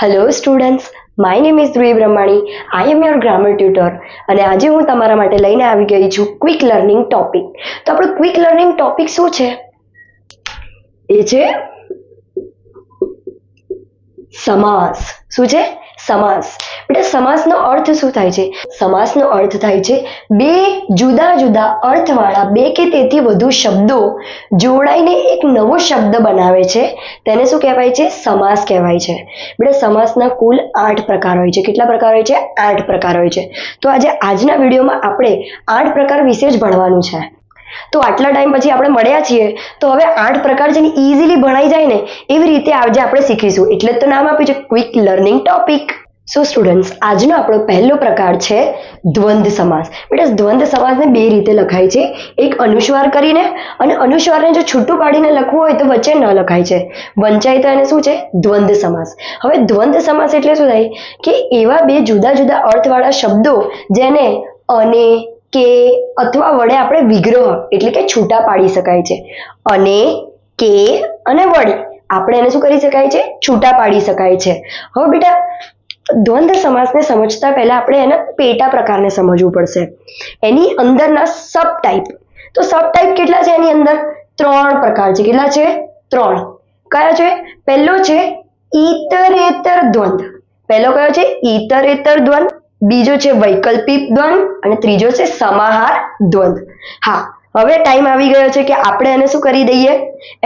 Hello students, my name is Dhruvi Brahmani. I M your grammar tutor અને આજે હું તમારા માટે લઈને આવી ગઈ છું ક્વિક લર્નિંગ ટોપિક. તો આપણો ક્વિક લર્નિંગ ટોપિક શું છે? એ છે સમાસ. શું છે? સમાસ. બેટા સમાસનો અર્થ શું થાય છે? સમાસનો અર્થ થાય છે બે જુદા જુદા અર્થવાળા બે કે તેથી વધુ શબ્દો જોડાઈને એક નવો શબ્દ બનાવે છે, તેને શું કહેવાય છે? સમાસ કહેવાય છે. બેટા સમાસના કુલ 8 પ્રકાર હોય છે. કેટલા પ્રકાર હોય છે? 8 પ્રકાર હોય છે. તો આજના વિડીયોમાં આપણે 8 પ્રકાર વિશે જ ભણવાનું છે. તો આટલા ટાઈમ પછી આપણે મળ્યા છીએ તો હવે 8 પ્રકાર છે ને ઇઝીલી ભણાઈ જાય ને એવી રીતે આજે આપણે શીખીશું. એટલે તો નામ આપ્યું છે ક્વિક લર્નિંગ ટોપિક. સો સ્ટુડન્ટ્સ, આજનો આપણો પહેલો પ્રકાર છે દ્વંદ્વ સમાસ. બેટા દ્વંદ્વ સમાસને બે રીતે લખાય છે, એક અનુસ્વાર કરીને અને અનુસ્વારને જો છૂટું પાડીને લખવું હોય તો વચ્ચે ન લખાય છે, વંચાય તો એને શું છે? દ્વંદ્વ સમાસ. હવે દ્વંદ્વ સમાસ એટલે શું થાય કે એવા બે જુદા જુદા અર્થવાળા શબ્દો જેને અને કે અથવા વડે આપણે વિગ્રહ એટલે કે છૂટા પાડી શકાય છે. અને કે અને વડે આપણે એને શું કરી શકાય છે? છૂટા પાડી શકાય છે. હવે બેટા દ્વંદ્વ સમાસને સમજતા પહેલા આપણે એના પેટા પ્રકારને સમજવું પડશે, એની અંદરના સબ ટાઈપ. તો સબ ટાઈપ કેટલા છે? એની અંદર 3 પ્રકાર છે. કેટલા છે? 3. કયા છે? પહેલો છે ઈતરેતર દ્વંદ્વ. પહેલો કયો છે? ઈતરેતર દ્વંદ્વ. બીજો છે વૈકલ્પિક દ્વંદ્વ અને ત્રીજો છે સમાહાર દ્વંદ્વ. હા, હવે ટાઈમ આવી ગયો છે કે આપણે એને શું કરી દઈએ?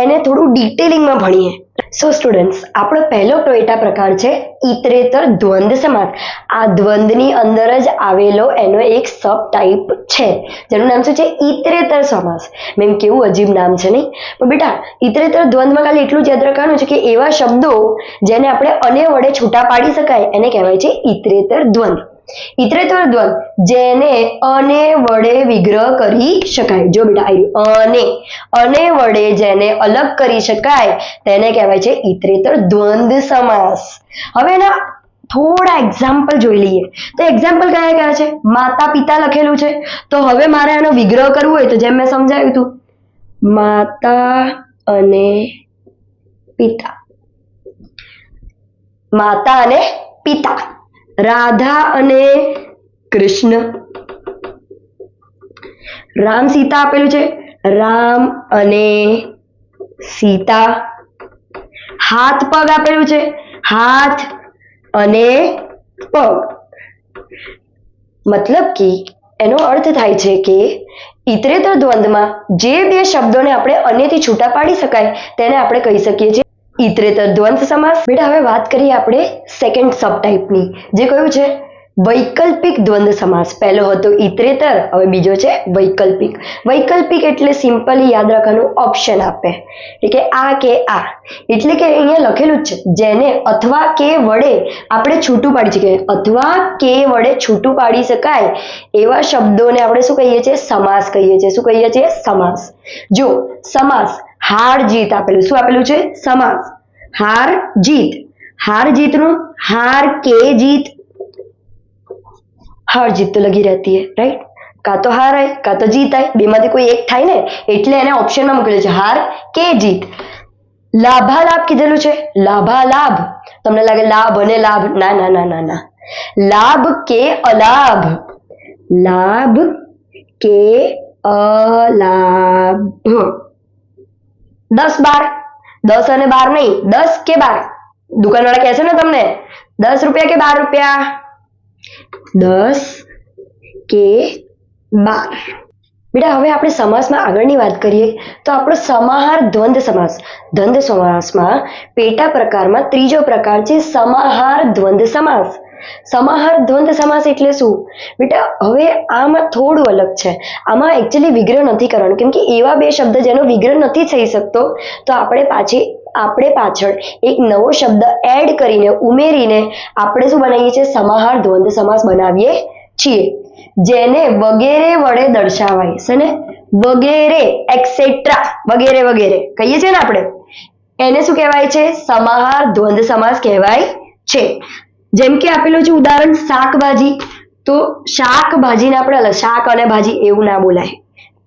એને થોડું ડિટેલિંગમાં ભણીએ. સો સ્ટુડન્ટ્સ, આપણો પહેલો પેટા પ્રકાર છે ઈતરેતર દ્વંદ્વ સમાસ. આ દ્વંદ્વની અંદર જ આવેલો એનો એક સબ ટાઈપ છે જેનું નામ શું છે? ઈતરેતર સમાસ. મેમ કેવું અજીબ નામ છે નહીં? પણ બેટા ઈતરેતર દ્વંદ્વમાં ખાલી એટલું જ યાદ રાખવાનું છે કે એવા શબ્દો જેને આપણે અને વડે છૂટા પાડી શકાય એને કહેવાય છે ઈતરેતર દ્વંદ્વ. ઈતરેતર દ્વંદ્વ જેને અને વડે વિગ્રહ કરી શકાય. જો બેટા અને વડે જેને અલગ કરી શકાય તેને કહેવાય છે ઈતરેતર દ્વંદ્વ સમાસ. હવે એના થોડા એક્ઝામ્પલ જોઈ લઈએ. તો એક્ઝામ્પલ કયા કયા છે? માતા પિતા લખેલું છે, તો હવે મારે આનો વિગ્રહ કરવો હોય તો જેમ મેં સમજાવ્યું હતું, માતા અને પિતા. માતા અને પિતા. રાધા અને કૃષ્ણ. રામ સીતા આપેલું છે, રામ અને સીતા. હાથ પગ આપેલું છે, હાથ અને પગ. મતલબ કે એનો અર્થ થાય છે કે ઈતરેતર દ્વંદ્વમાં જે બે શબ્દોને આપણે અન્યથી છૂટા પાડી શકાય તેને આપણે કહી શકીએ છીએ ઈતરેતર દ્વંદ્વ સમાસ. બેટા હવે વાત કરીએ આપણે સેકન્ડ સબ ટાઈપની, જે કયું છે? વૈકલ્પિક દ્વંદ્વ સમાસ. પહેલો હતો ઈતરેતર, હવે બીજો છે વૈકલ્પિક. વૈકલ્પિક એટલે સિમ્પલી યાદ રાખવાનું, ઓપ્શન આપે કે આ કે આ. એટલે કે અહીંયા લખેલું જ છે જેને અથવા કે વડે આપણે છૂટું પાડી શકીએ, અથવા કે વડે છૂટું પાડી શકાય એવા શબ્દોને આપણે શું કહીએ છીએ? સમાસ કહીએ છીએ. શું કહીએ છીએ? સમાસ. જો સમાસ હાર જીત આપેલું. શું આપેલું છે? સમાસ હાર જીત. हार जीत નું हार के जीत. हार जीत तो लगी रहती है, राइट? का तो हार आए का तो जीत आए, બેમાંથી કોઈ એક થાય ને એટલે એને ઓપ્શનમાં મૂકેલું છે હાર કે જીત. લાભાલાભ કીધેલું છે, લાભાલાભ. તમને લાગે લાભ અને લાભ? ના ના ના ના ના. લાભ કે અલાભ. લાભ કે અલાભ. 10 12. 10 અને 12 નહીં, 10 કે 12. દુકાનવાળા કહે છે ને તમને 10 રૂપિયા કે 12 રૂપિયા? 10 કે 12. બેટા હવે આપણે સમાસમાં આગળની વાત કરીએ તો આપણો સમાહાર દ્વંદ્વ સમાસ. દ્વંદ્વ સમાસમાં પેટા પ્રકારમાં ત્રીજો પ્રકાર છે સમાહાર દ્વંદ્વ સમાસ. સમાહાર દ્વંદ્વ સમાસ એટલે શું? બેટા હવે આમાં થોડું અલગ છે. આમાં એકચ્યુઅલી વિગ્રહ નથી કરવાનું, કેમ કે એવા બે શબ્દ જેનો વિગ્રહ નથી થઈ શકતો તો આપણે પાછળ એક નવો શબ્દ એડ કરીને ઉમેરીને આપણે શું બનાવીએ છીએ? સમાહાર દ્વંદ્વ સમાસ બનાવીએ છીએ, જેને વગેરે વડે દર્શાવાય છે ને, વગેરે એક્સેટ્રા વગેરે વગેરે કહીએ છીએ ને આપણે, એને શું કહેવાય છે? સમાહાર દ્વંદ્વ સમાસ કહેવાય છે. જેમ કે આપેલું છે ઉદાહરણ શાકભાજી, તો શાકભાજીને આપણે શાક અને ભાજી એવું ના બોલાય.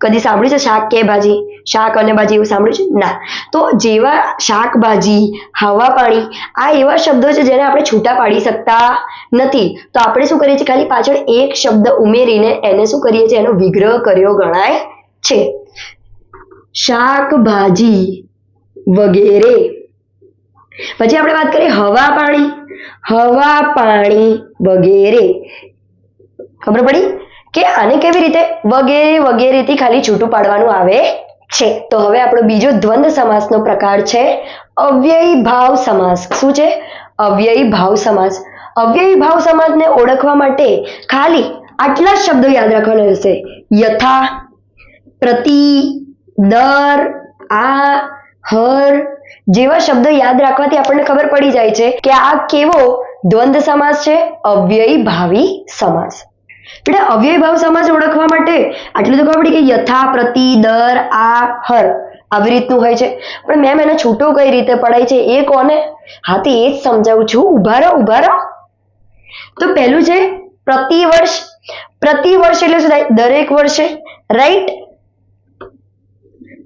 કદી સાંભળ્યું છે શાક કે ભાજી? શાક અને ભાજી એવું સાંભળ્યું છે? ના. તો જેવા શાકભાજી, હવા, પાણી આ એવા શબ્દો છે જેને આપણે છૂટા પાડી શકતા નથી. તો આપણે શું કરીએ છીએ? ખાલી પાછળ એક શબ્દ ઉમેરીને એને શું કરીએ છીએ? એનો વિગ્રહ કર્યો ગણાય છે. શાકભાજી વગેરે. પછી આપણે વાત કરીએ હવા, પાણી. હવા, પાણી વગેરે. ખબર પડી કે આને કેવી રીતે વગેરે વગેરેથી ખાલી છૂટું પાડવાનું આવે છે. તો હવે આપણો બીજો દ્વંદ્વ સમાસનો પ્રકાર છે અવ્યયી ભાવ સમાસ. શું છે? અવ્યયી ભાવ સમાસ. અવ્યયી ભાવ સમાસને ઓળખવા માટે ખાલી આટલા જ શબ્દો યાદ રાખવાના રહેશે. યથા, પ્રતિ, દર, આ, હર જેવા શબ્દો યાદ રાખવાથી આપણને ખબર પડી જાય છે કે આ કેવો દ્વંદ્વ સમાસ છે? અવ્યયી ભાવી સમાસ. બેટા અવ્યયી ભાવ સમાસ ઓળખવા માટે આટલું તો ખબર પડી કે યથા, પ્રતિ, દર, આ, હર આવી રીતનું હોય છે. પણ મેમ એને છૂટો કઈ રીતે પડાય છે એ કોને? હા તે એ જ સમજાવું છું. ઉભા રહો. તો પહેલું છે પ્રતિવર્ષ. પ્રતિવર્ષ એટલે શું થાય? દરેક વર્ષે, રાઈટ?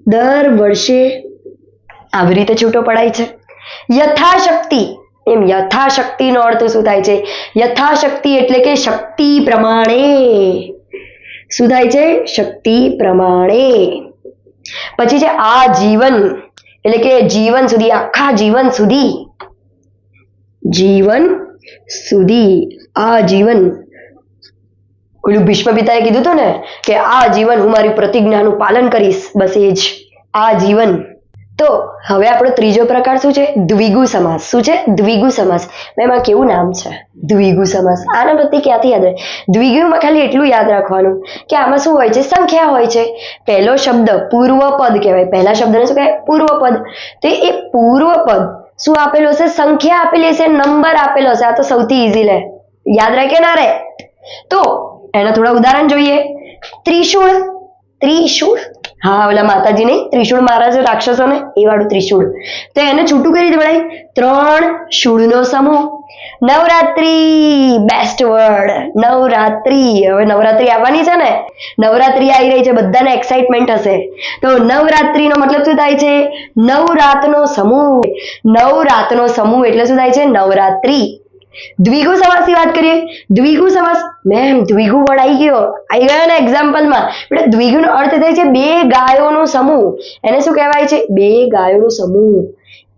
દર વર્ષે આવી રીતે છૂટો પડાય છે. યથાશક્તિ. એમ યથાશક્તિનો અર્થ શું થાય છે? યથાશક્તિ એટલે કે શક્તિ પ્રમાણે. શું થાય છે? શક્તિ પ્રમાણે. પછી છે આજીવન એટલે કે જીવન સુધી, આખા જીવન સુધી. જીવન સુધી, આજીવન. ઓલું ભીષ્મ પિતાએ કીધું હતું ને કે આજીવન હું મારી પ્રતિજ્ઞાનું પાલન કરીશ. બસ એ જ આજીવન. તો હવે આપણો ત્રીજો પ્રકાર શું છે? દ્વિગુ સમાસ. શું છે? દ્વિગુ સમાસ. એમાં કેવું નામ છે? દ્વિગુ સમાસ. આના પ્રત્યે ક્યાંથી યાદ રહે? દ્વિગુમાં ખાલી એટલું યાદ રાખવાનું કે આમાં શું હોય છે? સંખ્યા હોય છે. પહેલો શબ્દ પૂર્વપદ કહેવાય. પહેલા શબ્દને શું કહેવાય? પૂર્વપદ. તો એ પૂર્વપદ શું આપેલો હશે? સંખ્યા આપેલી હશે, નંબર આપેલો હશે. આ તો સૌથી ઈઝી લે, યાદ રહે કે ના રહે? તો એના થોડા ઉદાહરણ જોઈએ. ત્રિશૂળ. ત્રિશૂળ, હા ઓલા માતાજી નહીં, ત્રિશૂળ મહારાજ રાક્ષસોને, એ વાળું ત્રિશૂળ. તો એને છૂટું કઈ રીતે બનાય? ત્રણ શૂળનો સમૂહ. Navratri, best word. નવરાત્રી. હવે નવરાત્રી આવવાની છે ને, નવરાત્રી આવી રહી છે, બધાને એક્સાઇટમેન્ટ હશે. તો નવરાત્રીનો મતલબ શું થાય છે? નવરાતનો સમૂહ. નવરાતનો સમૂહ એટલે શું થાય છે? નવરાત્રી. દ્વિગુ સમાસની વાત કરીએ. દ્વિગુ સમાસ, મેમ દ્વિગુ વર્ડ આવી ગયો ને એક્ઝામ્પલમાં. એટલે દ્વિગુનો અર્થ થાય છે બે ગાયોનો સમૂહ. એને શું કહેવાય છે? બે ગાયોનો સમૂહ.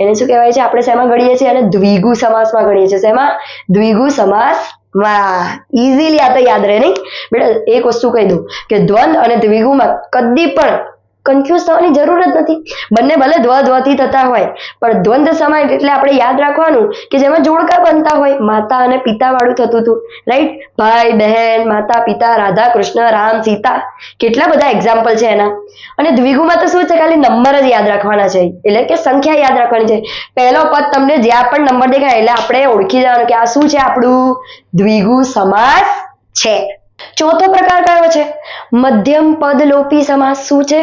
એને શું કહેવાય છે? આપણે શેમાં ગણીએ છીએ? અને દ્વિગુ સમાસમાં ગણીએ છીએ. શેમાં? દ્વિગુ સમાસમાં. ઈઝીલી આ તો યાદ રહે નહીં? બેટા એક વસ્તુ કહી દઉં કે દ્વંદ અને દ્વિગુમાં કદી પણ કન્ફ્યુઝ થવાની જરૂર જ નથી. બંને ભલે દ્વથી થતા હોય, પણ દ્વંદ સમાસ એટલે આપણે યાદ રાખવાનું કે જેમાં જોડકા બનતા હોય. માતા અને પિતા વાળું થતું હતું, રાઈટ? ભાઈ, બહેન, માતા, પિતા, રાધા, કૃષ્ણ, રામ, સીતા, કેટલા બધા એક્ઝામ્પલ છે એના. અને દ્વિગુમાં તો શું છે? ખાલી નંબર જ યાદ રાખવાના છે, એટલે કે સંખ્યા યાદ રાખવાની છે. પહેલો પદ તમને જ્યાં પણ નંબર દેખાય એટલે આપણે ઓળખી જવાનું કે આ શું છે? આપણું દ્વિગુ સમાસ છે. ચોથો પ્રકાર કયો છે? મધ્યમ પદ લોપી સમાસ. શું છે?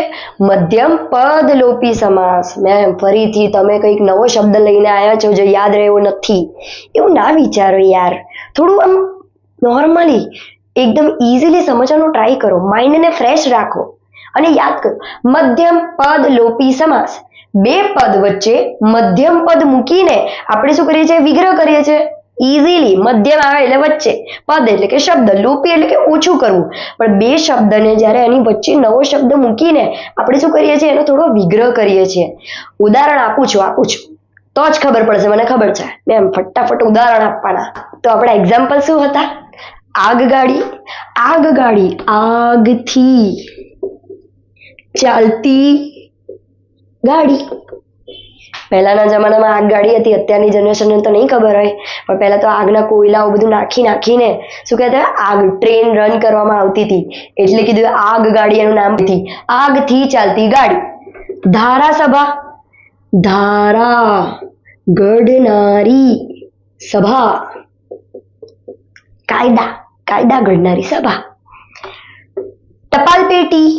મધ્યમ પદ લોપી સમાસ. મેમ ફરીથી તમે કંઈક નવો શબ્દ લઈને આવ્યા છો જે યાદ રહ્યો નથી, એવું ના વિચારો યાર. થોડું આમ નોર્મલી એકદમ ઇઝીલી સમજવાનો ટ્રાય કરો, માઇન્ડને ફ્રેશ રાખો અને યાદ કરો. મધ્યમ પદ લોપી સમાસ. બે પદ વચ્ચે મધ્યમ પદ મૂકીને આપણે શું કરીએ છીએ? વિગ્રહ કરીએ છીએ. ઇઝીલી મધ્યમ આવે એટલે વચ્ચે, પદ એટલે કે શબ્દ, લોપી એટલે કે ઓછું કરવું. પણ બે શબ્દને જ્યારે એની વચ્ચે નવો શબ્દ મૂકીને આપણે શું કરીએ છીએ? એનો થોડો વિગ્રહ કરીએ છીએ. ઉદાહરણ આપું છું તો જ ખબર પડશે, મને ખબર છે. મેમ ફટાફટ ઉદાહરણ આપવાના. તો આપણા એક્ઝામ્પલ શું હતા? આગગાડી. આગગાડી, આગથી ચાલતી ગાડી. પહેલાના જમાનામાં આગગાડી હતી, અત્યારની જનરેશનને તો નહીં ખબર હોય, પણ પહેલા તો આગના કોયલાઓ બધું નાખીને શું કહેતા? આગ, ટ્રેન રન કરવામાં આવતી હતી એટલે કીધું આગગાડી એનું નામ હતી. આગથી ચાલતી ગાડી. ધારાસભા. ધારા ઘડનારી સભા. કાયદા ઘડનારી સભા. ટપાલ પેટી.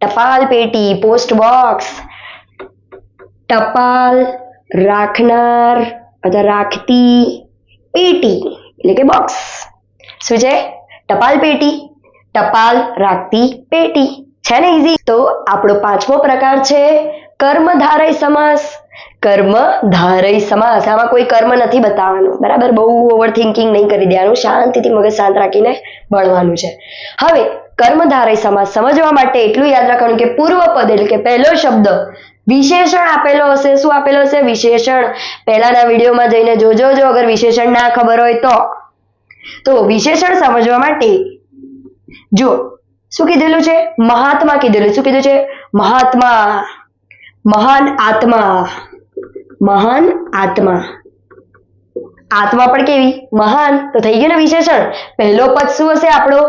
ટપાલ પેટી, પોસ્ટ બોક્સ. ટપાલ રાખનાર અથવા રાખતી પેટી એટલે કે બોક્સ. શું છે? ટપાલ પેટી, ટપાલ રાખતી પેટી. છે ને ઈઝી? તો આપણો પાંચમો પ્રકાર છે કર્મધારય સમાસ. કર્મધારય સમાસ. આમાં કોઈ કર્મ નથી બતાવવાનું, બરાબર? બહુ ઓવર થિંકિંગ નહીં કરી દેવાનું, શાંતિથી મગજ શાંત રાખીને ભણવાનું છે. હવે કર્મધારય સમાસ સમજવા માટે એટલું યાદ રાખવાનું કે પૂર્વપદ એટલે કે પહેલો શબ્દ વિશેષણ આપેલો હશે. શું આપેલો હશે? વિશેષણ. પહેલાના વિડીયોમાં જઈને જોજો, જો અગર વિશેષણ ના ખબર હોય તો વિશેષણ સમજવા માટે જો શું કીધેલું છે? મહાત્મા કીધેલું. શું કીધું છે? મહાત્મા, મહાન આત્મા, મહાન આત્મા. આત્મા પણ કેવી? મહાન. તો થઈ ગયું ને વિશેષણ. પહેલો પદ શું હશે આપણો?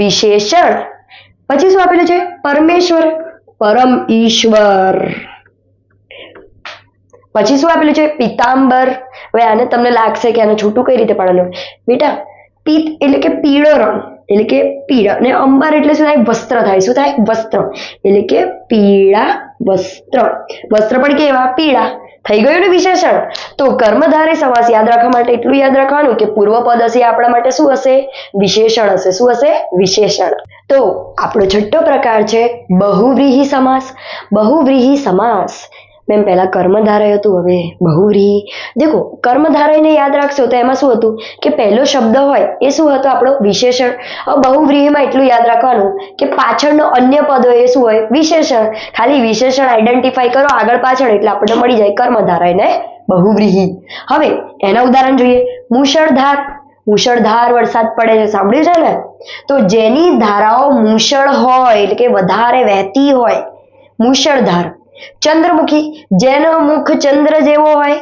વિશેષણ. પછી શું આપેલું છે? પરમેશ્વર, પરમ ઈશ્વર. પછી શું આપેલું છે? પીતાંબર. હવે આને તમને લાગશે કે આને છૂટું કઈ રીતે પાડવાનું? બેટા, પીત એટલે કે પીળો રંગ, એટલે કે પીળા, અને અંબર એટલે શું થાય? વસ્ત્ર થાય. શું થાય? વસ્ત્ર. એટલે કે પીળા વસ્ત્ર. વસ્ત્ર પણ કેવા? પીળા. થઈ ગયું ને વિશેષણ? તો કર્મધારય સમાસ યાદ રાખવા માટે એટલું યાદ રાખવાનું કે પૂર્વપદ હશે આપણા માટે શું હશે? વિશેષણ હશે. શું હશે? વિશેષણ. તો આપણો છઠ્ઠો પ્રકાર છે બહુવ્રીહી સમાસ. બહુવ્રીહી સમાસ. મેમ પહેલા કર્મધારય હતું, હવે બહુવ્રીહી. દેખો, કર્મધારયને યાદ રાખશો તો એમાં શું હતું કે પહેલો શબ્દ હોય એ શું હતો? આપણો વિશેષણ. હવે બહુવ્રીહીમાં એટલું યાદ રાખવાનું કે પાછળનો અન્ય પદ હોય એ શું હોય? વિશેષણ. ખાલી વિશેષણ આઈડેન્ટિફાઈ કરો આગળ પાછળ એટલે આપણને મળી જાય કર્મધારય ને બહુવ્રીહી. હવે એના ઉદાહરણ જોઈએ. મુશળધાર. મુશળધાર વરસાદ પડે છે, સાંભળ્યું છે ને? તો જેની ધારાઓ મુશળ હોય એટલે કે વધારે વહેતી હોય, મુશળધાર. ચંદ્રમુખી. જેનો મુખ ચંદ્ર જેવો હોય,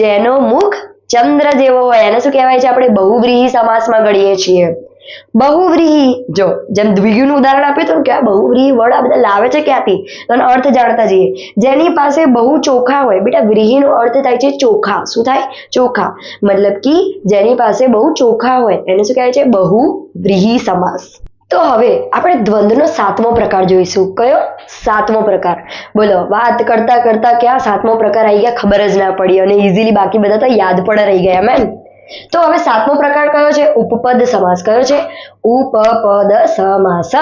જેનો મુખ ચંદ્ર જેવો હોય એને શું કહેવાય છે? આપણે બહુવ્રીહી સમાસમાં ગણીએ છીએ. બહુવ્રીહી. જો જેમ દ્વિગુનું ઉદાહરણ આપ્યું હતું કે આ બહુવ્રીહી વર્ડ આ બધા લાવે છે ક્યાંથી, તો અર્થ જાણતા જઈએ. જેની પાસે બહુ ચોખા હોય. બેટા, વ્રીહીનો અર્થ થાય છે ચોખા. શું થાય? ચોખા. મતલબ કે જેની પાસે બહુ ચોખા હોય એને શું કહેવાય છે? બહુવ્રીહી સમાસ. તો હવે આપણે દ્વંદ્વનો સાતમો પ્રકાર જોઈશું. કયો? સાતમો પ્રકાર. બોલો, વાત કરતા કરતા ક્યાં સાતમો પ્રકાર આવી ગયા ખબર જ ના પડી, અને ઇઝીલી બાકી બધા તો યાદ પણ રહી ગયા મેમ. તો હવે સાતમો પ્રકાર કયો છે? ઉપપદ સમાસ. કયો છે? ઉપપદ સમાસ.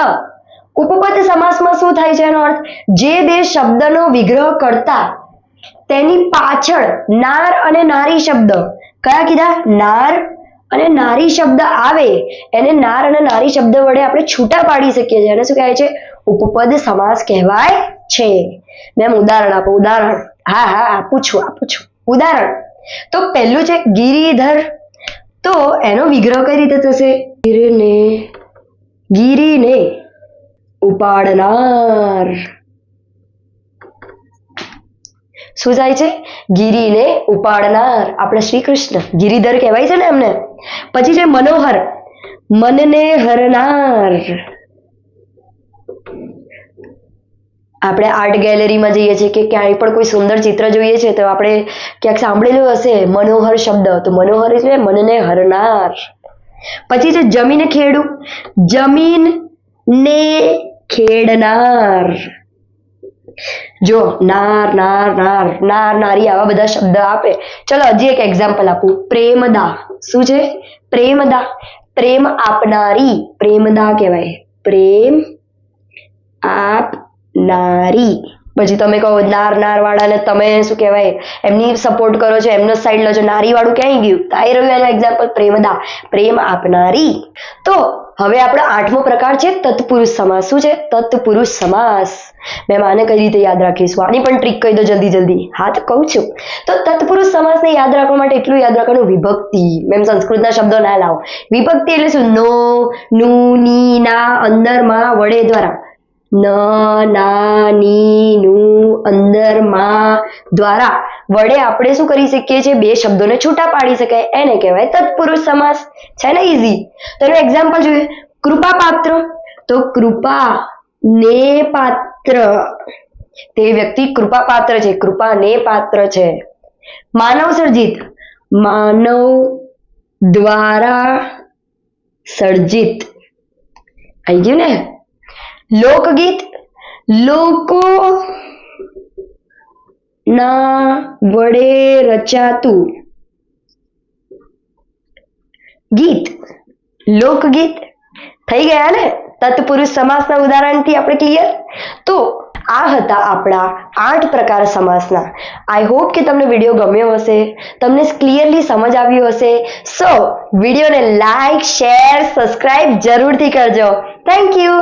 ઉપપદ સમાસમાં શું થાય છે? એનો અર્થ જે બે શબ્દનો વિગ્રહ કરતા તેની પાછળ નાર અને નારી શબ્દ. કયા કીધા? નાર અને નારી શબ્દ આવે એને નાર અને નારી શબ્દ વડે આપણે છૂટા પાડી શકીએ છીએ. એને શું કહેવાય છે? ઉપપદ સમાસ કહેવાય છે. મેમ ઉદાહરણ આપો. ઉદાહરણ? હા હા, આપું છું. ઉદાહરણ તો પહેલું છે ગિરિધર. તો એનો વિગ્રહ કઈ રીતે થશે? ગિરીને ઉપાડનાર. શું થાય છે? ગિરીને ઉપાડનાર. આપણે શ્રી કૃષ્ણ ગિરિધર કહેવાય છે ને એમને. પછી છે મનોહર. મનને હરનાર. આપણે આર્ટ ગેલેરીમાં જઈએ છીએ કે ક્યાંય પણ કોઈ સુંદર ચિત્ર જોઈએ છે તો આપણે ક્યાંક સાંભળેલું હશે મનોહર શબ્દ, તો મનોહર એટલે મનને હરનાર. પછી છે જમીન ખેડું. જમીન ને ખેડનાર. જો નાર નાર નાર નાર નારી આવા બધા શબ્દ આપે. ચલો હજી એક એક્ઝામ્પલ આપું. પ્રેમદા. શું છે? પ્રેમદા. પ્રેમ આપનારી. પ્રેમદા કહેવાય. પ્રેમ આપનારી. પછી તમે કહો નાર નાર વાળાને તમે શું કહેવાય એમની સપોર્ટ કરો છો, એમનો સાઈડ લો છો, નારી વાળું ક્યાંય ગયું? તો આવી રહ્યું એનું એક્ઝામ્પલ પ્રેમદા. પ્રેમ આપનારી. તો હવે આપણો આઠમો પ્રકાર છે તત્પુરુષ સમાસ. શું છે? તત્પુરુષ સમાસ. મેમ આને કઈ રીતે યાદ રાખીશું? આની પણ ટ્રીક કહી દો જલ્દી જલ્દી. હા તો કહું છું. તો તત્પુરુષ સમાસને યાદ રાખવા માટે એટલું યાદ રાખવાનું વિભક્તિ. મેમ સંસ્કૃતના શબ્દો ના લાવો. વિભક્તિ એટલે શું? નો, નું, ની, ના, અંદર, માં, વડે દ્વારા. ન, ના, ની, નું, અંદર, માં દ્વારા વડે આપણે શું કરી શકીએ છીએ? બે શબ્દોને છૂટા પાડી શકાય. એને કહેવાય તત્પુરુષ સમાસ. છે ને ઈઝી? તો એનું એક્ઝામ્પલ જોઈએ. કૃપા પાત્ર. તો કૃપા ને પાત્ર. તે વ્યક્તિ કૃપા પાત્ર છે. કૃપા ને પાત્ર છે. માનવ સર્જિત. માનવ દ્વારા સર્જિત. આવી ગયું ને? લોકગીત. લોકો ના વડે રચાતું ગીત. લોકગીત. થઈ ગયા ને? તત્પુરુષ સમાસના ઉદાહરણથી આપણે ક્લિયર? તો આ હતા આપણા 8 પ્રકાર સમાસના. આઈ હોપ કે તમને વિડીયો ગમ્યો હશે, તમને ક્લિયરલી સમજ આવ્યું હશે. સો વિડીયોને લાઈક, શેર, સબસ્ક્રાઇબ જરૂરથી કરજો. Thank you.